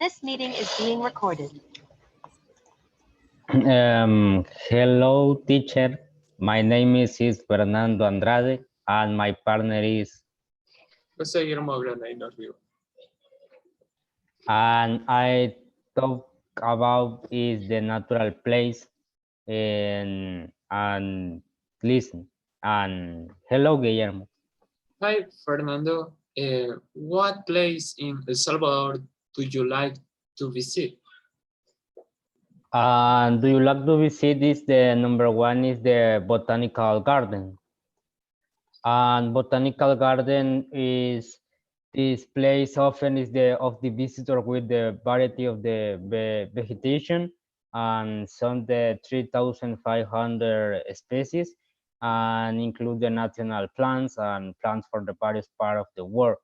This meeting is being recorded. Hello, teacher. My name is Fernando Andrade, and my partner is. José, Guillermo, Granadino, Rivas. And I talk about is the natural place and listen. And hello, Guillermo. Hi, Fernando. What place in El Salvador do you like to visit? And do you like to visit? This the number one is the botanical garden. And botanical garden is this place often is the of the visitor with the variety of the vegetation and some the 3,500 species and include the national plants and plants for the various part of the world.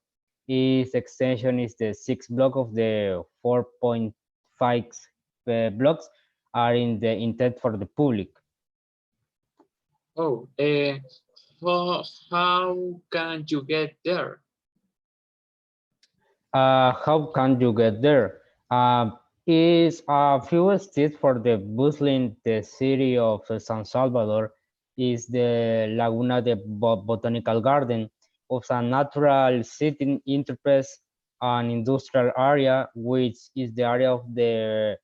Its extension is the 6 block of the 4.5 blocks are in the intent for the public. Oh, how can you get there? How can you get there? Is a few states for the bustling the city of San Salvador is the Laguna de Botanical Garden of a natural sitting interface an industrial area, which is the area of the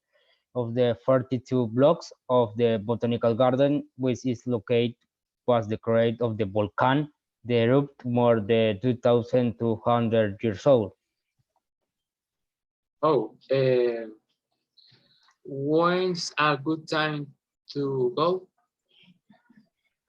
42 blocks of the botanical garden, which is located was the crater of the volcano, the erupt more than 2,200 years old. Oh, when's a good time to go?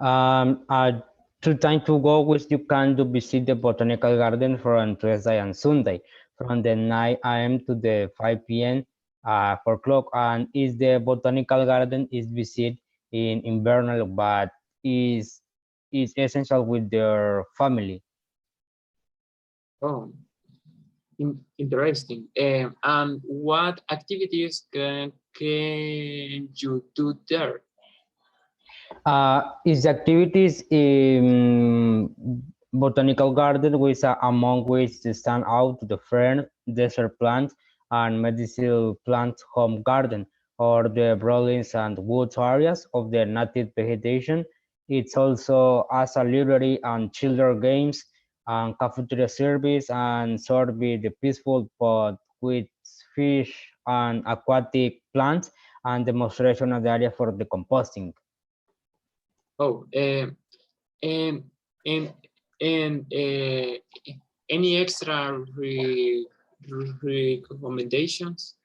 A two time to go, which you can do visit the botanical garden from Tuesday and Sunday, from the 9 a.m. to the 5 p.m. 4 o'clock. And is the botanical garden is visit in invernal, but is essential with their family. Oh, interesting. And what activities can you do there? Is activities in botanical garden with among which stand out the fern, desert plants, and medicinal plant home garden, or the broadlands and woods areas of the native vegetation. It's also as a library and children games and cafeteria service and sort with the peaceful pot with fish and aquatic plants and demonstration of the area for the composting. Oh, and any extra recommendations?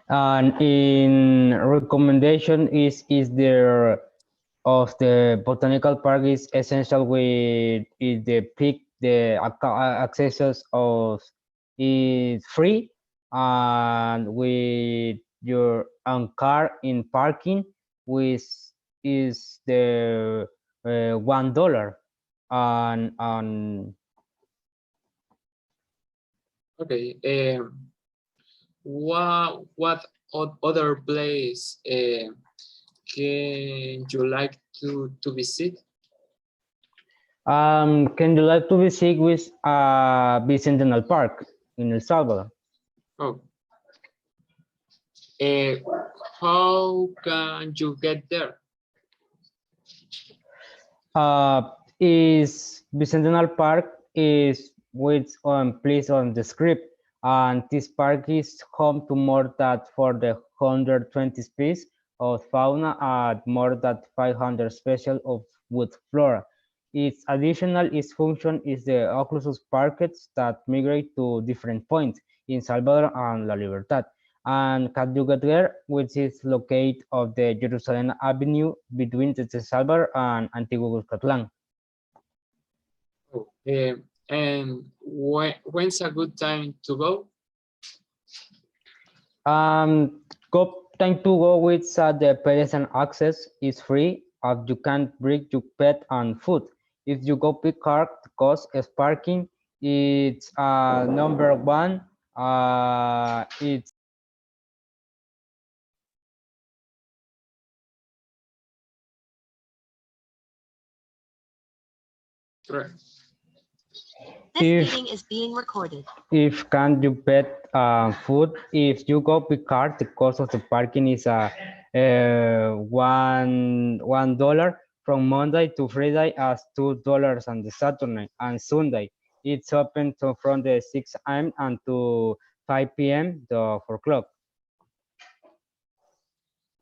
And in recommendation is there of the botanical park is essential with is the peak the accesses of is free and with your own car in parking which is the $1 and Okay. What other place can you like to visit? can you like to visit with Bicentennial Park in El Salvador? Oh, how can you get there? Is Bicentennial Park is which placed on the script, and this park is home to more than 420 species of fauna and more than 500 species of wood flora. Its additional its function is the occlusive parkets that migrate to different points in Salvador and La Libertad and can you get there, which is located of the Jerusalem Avenue between the Salvador and Antigua Cuscatlán. Oh, and when's a good time to go? Go time to go with the pedestrian access is free as you can bring your pet and food. If you go pick car, the cost is parking. It's number one. It's Right. If- meeting is being recorded. If can you bet food, if you go by car, the cost of the parking is $1 from Monday to Friday as $2 on the Saturday and Sunday. It's open from the 6 a.m. and to 5 p.m. the 4 o'clock.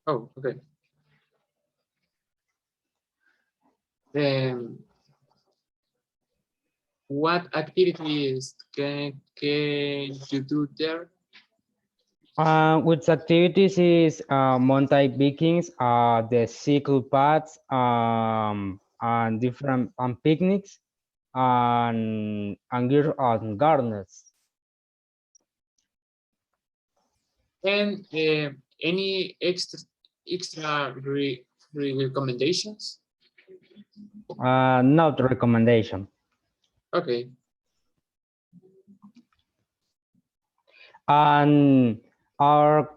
Oh, okay. Then, what activities can you do there? With activities is mountain bikings, the cycle paths, and different picnics, and gardens. And any extra recommendations? Not recommendation. Okay. And our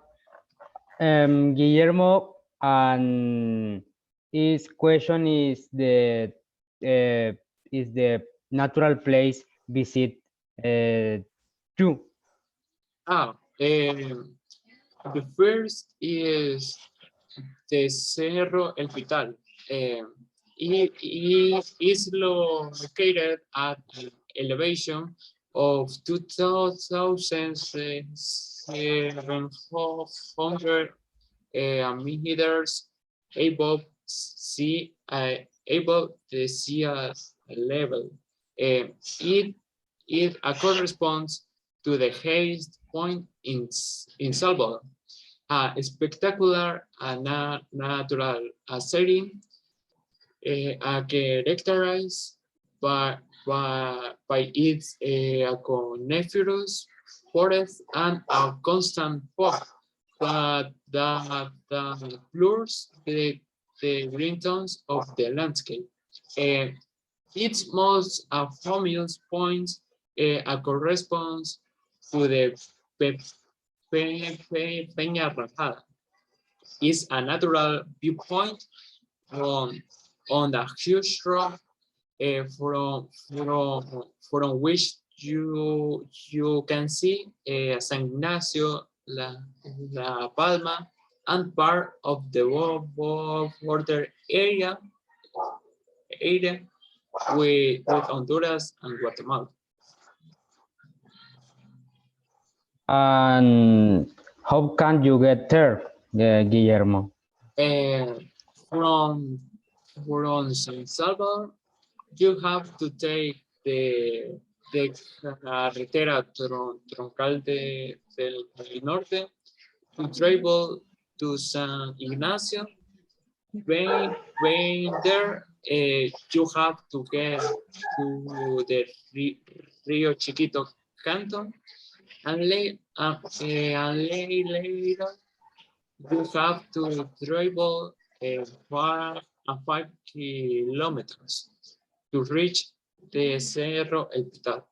Guillermo, and his question is the natural place visit to. The first is the Cerro El Pital. It is located at an elevation of 2,700 meters above the sea level. It corresponds to the highest point in Salvador. A spectacular natural setting characterized by its coniferous forest and a constant fog that blurs the green tones of the landscape. Its most famous point corresponds to the Peña Rajada. Is a natural viewpoint on the huge rock from which you can see San Ignacio, La Palma, and part of the border area with Honduras and Guatemala. And how can you get there, Guillermo? From San Salvador, you have to take the carretera troncal del norte to travel to San Ignacio. When there, you have to get to the Rio Chiquito Canton, and later you have to travel 5 kilometers to reach the Cerro El Pital.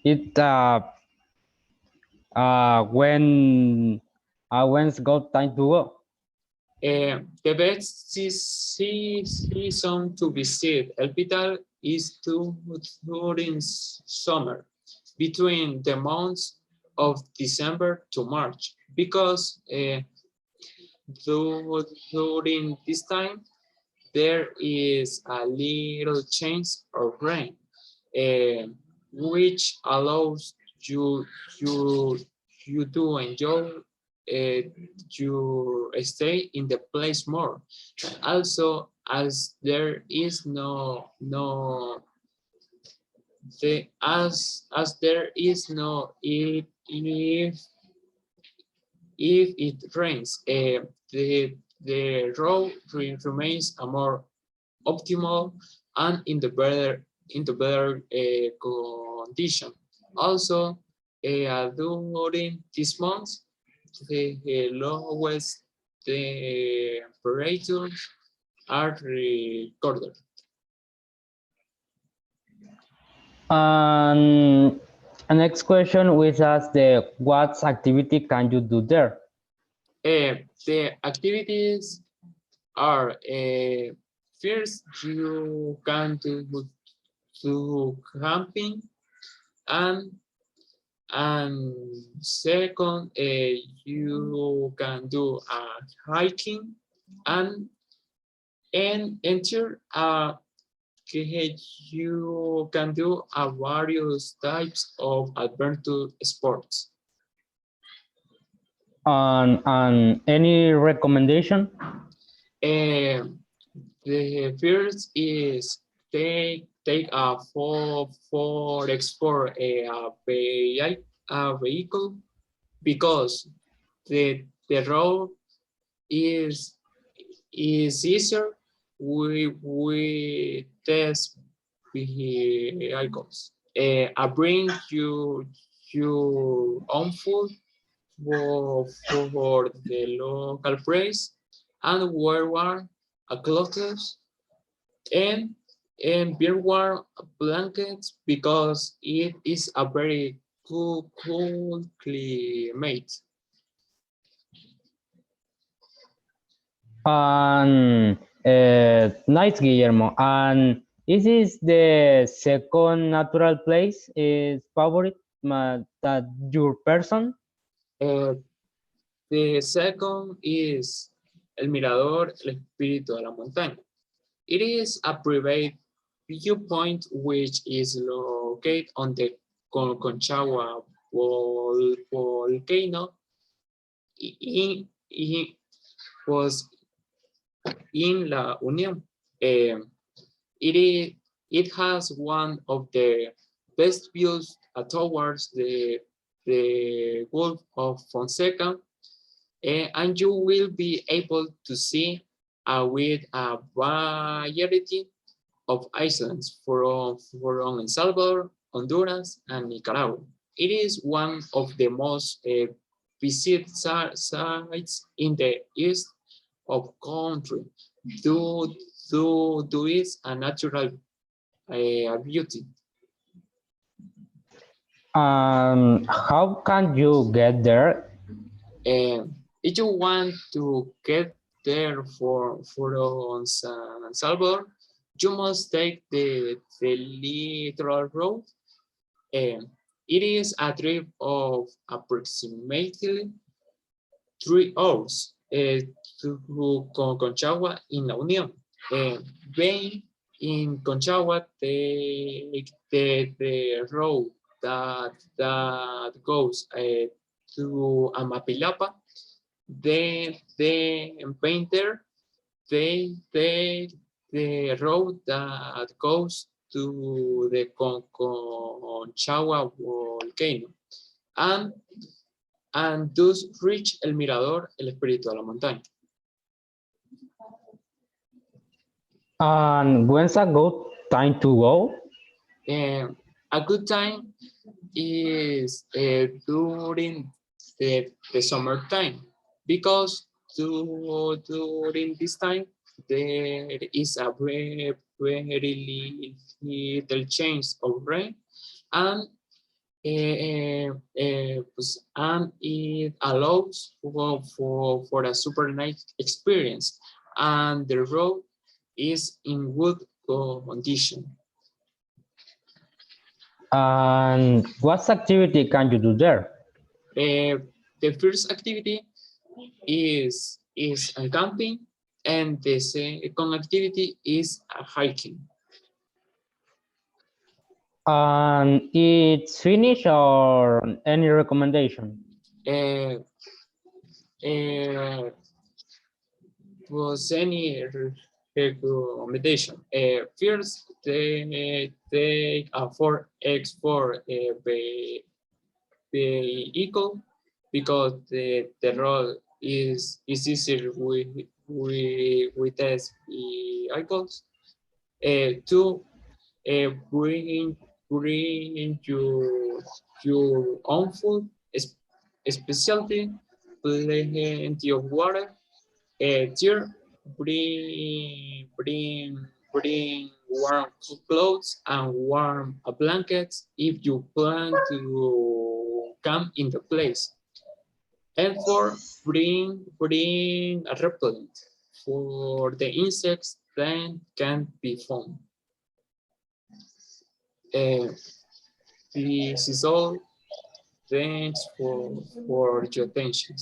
It when's got time to go? The best season to visit El Pital is during summer, between the months of December to March, because during this time there is a little chance of rain, which allows you to enjoy you stay in the place more. Also, as there is as there is no if it rains, the road remains a more optimal and in the better condition. Also, during this month, the lowest temperatures are recorded. The next question we ask the what activity can you do there? The activities are first you can do camping and second you can do hiking and enter you can do various types of adventure sports. And any recommendation? The first is take a for explore a vehicle because the road is easier. We test vehicles. I bring you your own food for the local price and wear a clothes and beer warm blankets because it is a very cool climate. And nice, Guillermo. And is this the second natural place is favorite that your person? The second is El Mirador, el Espíritu de la Montaña. It is a private viewpoint which is located on the Conchagua volcano. It was in La Unión. It has one of the best views towards the Gulf of Fonseca, and you will be able to see with a variety of islands from El Salvador, Honduras, and Nicaragua. It is one of the most visited sites in the east of country due to its natural beauty. How can you get there? If you want to get there from San Salvador, you must take the literal road. It is a trip of approximately 3 hours to Conchagua in La Unión. Being in Conchagua, take the road that goes to Amapilapa. Then painter they take the road that goes to the Conchagua volcano and thus reach El Mirador, el Espíritu de la Montaña. And when's a good time to go? A good time is during the summertime because during this time there is a very little chance of rain and it allows for a super nice experience and the road is in good condition. And what activity can you do there? The first activity is camping and the second activity is hiking. And it's finished or any recommendation? Was any recommendation? First, they take a 4x4 vehicle because the road is easier with test vehicles. Two, bring your own food, especially plenty of water. Third, bring warm clothes and warm blankets if you plan to camp in the place. And 4, bring a repellent for the insects that can be found. This is all. Thanks for your attention.